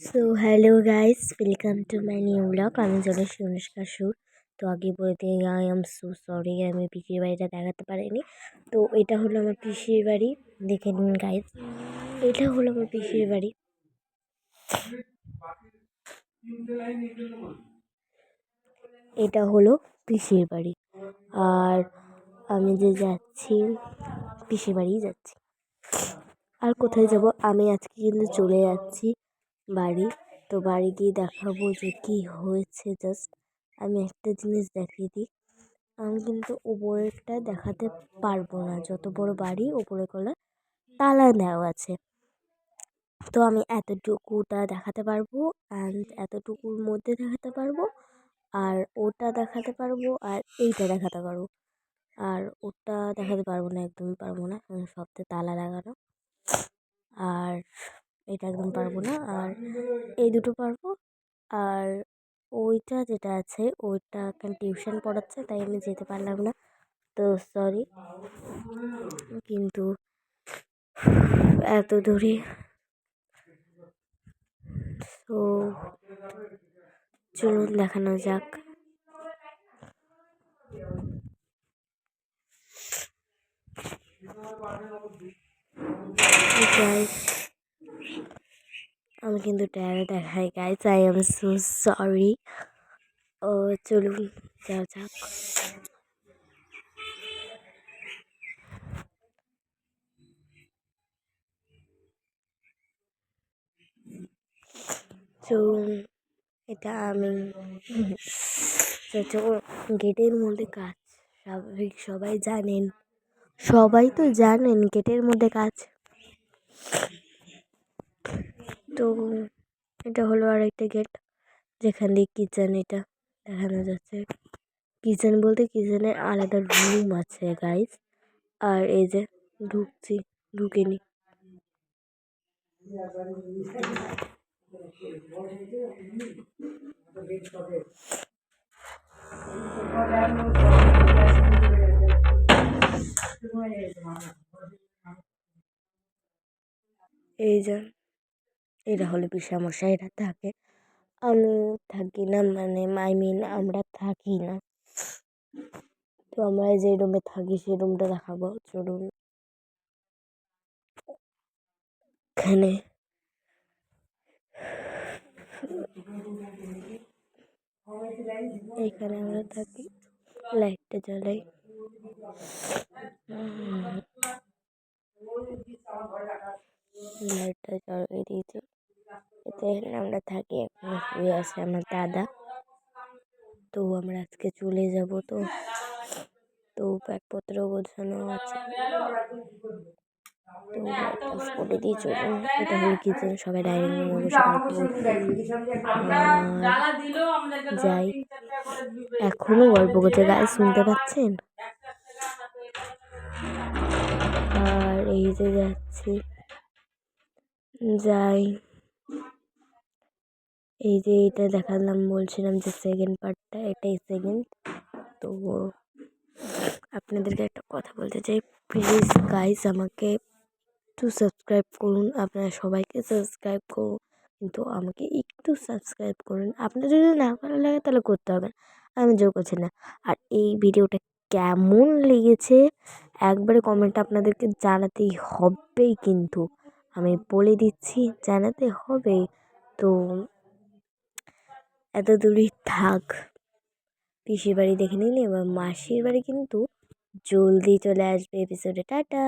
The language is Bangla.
So hello guys, welcome to my new blog. আমি চলে এসেছি অনুষ্কা সুর। তো আগে বলে দিই, আই এম সো সরি, আমি পিসির বাড়িটা দেখাতে পারিনি। তো এটা হলো আমার পিসির বাড়ি, দেখে নিন গাইস। এটা হলো আমার পিসির বাড়ি। এটা হলো পিসির বাড়ি। আর আমি যে যাচ্ছি, পিসির বাড়িই যাচ্ছি। আর কোথায় যাব? আমি আজকে কিন্তু চলে যাচ্ছি বাড়ি। তো বাড়ি গিয়ে দেখাবো যে কি হয়েছে। জাস্ট আমি একটা জিনিস দেখিয়ে দিই, আমি কিন্তু ওপরেরটা দেখাতে পারবো না। যত বড় বাড়ি, ওপরে গলা তালা দেওয়া আছে। তো আমি এতটুকুটা দেখাতে পারবো, অ্যান্ড এতটুকুর মধ্যে দেখাতে পারবো, আর ওটা দেখাতে পারবো, আর এইটা দেখাতে পারবো। আর ওটা দেখাতে পারবো না, একদমই পারবো না, কারণ সবতে তালা লাগানো। আর এটা একদম পারবো না। আর এই দুটো পারবো। আর ওইটা যেটা আছে, ওইটা এখন টিউশন পড়াচ্ছে, তাই আমি যেতে পারলাম না। তো সরি, কিন্তু এত দূরে। তো চলুন দেখানো যাক। আমি কিন্তু টায়ারে দেখাই guys, I am so sorry. ও চলুন যাওয়া যাক। চলুন, এটা আমি গেটের মধ্যে কাজ, স্বাভাবিক, সবাই জানেন, সবাই তো জানেন গেটের মধ্যে কাজ। তো এটা হলো আরেকটা গেট, যেখান দিয়ে কিচেন এটা দেখানো যাচ্ছে। কিচেন বলতে কিচেনের আলাদা রুম আছে গাইস। আর এই যে ঢুকছি, ঢুকিনি। এই যে এটা হলো পিসামশাইরা থাকে, আমি থাকি না, মানে আমরা থাকি না। তো আমরা যে রুমে থাকি সেই রুমটা দেখাবো, চলুন। এখানে এইখানে আমরা থাকি, লাইটটা জ্বালাই। লাইটটা জ্বালিয়ে দিয়েছি। এতে আমরা থাকি। এখন শুয়ে আছে আমার দাদা। তো আমরা আজকে চলে যাব। তো ব্যাগপত্র গোছানো আছে। তো লাইট অফ করে দিয়ে চলুন। এটা হলো কিচেন, সবাই ডাইনিং রুমে বসে গল্প করছে। যাই, এখনো গল্প করছে গায়ে, শুনতে পাচ্ছেন? আর এই যে যাচ্ছি, যাই। এই যে এটা দেখালাম, বলছিলাম যে সেকেন্ড পার্টটা, এটাই সেকেন্ড। তো আপনাদেরকে একটা কথা বলতে চাই, প্লিজ গাইস আমাকে একটু সাবস্ক্রাইব করুন। আপনারা সবাইকে সাবস্ক্রাইব করুন, কিন্তু আমাকে একটু সাবস্ক্রাইব করুন। আপনার যদি না ভালো লাগে তাহলে করতে হবে না, আমি জোর করছি না। আর এই ভিডিওটা কেমন লেগেছে একবারে কমেন্টে আপনাদেরকে জানাতেই হবেই, কিন্তু আমি বলে দিচ্ছি, জানাতে হবে। তো এত দূরই থাক, পিসির বাড়ি দেখে নিন। এবার মাসির বাড়ি কিন্তু জলদি চলে আসবে এপিসোডে। টাটা।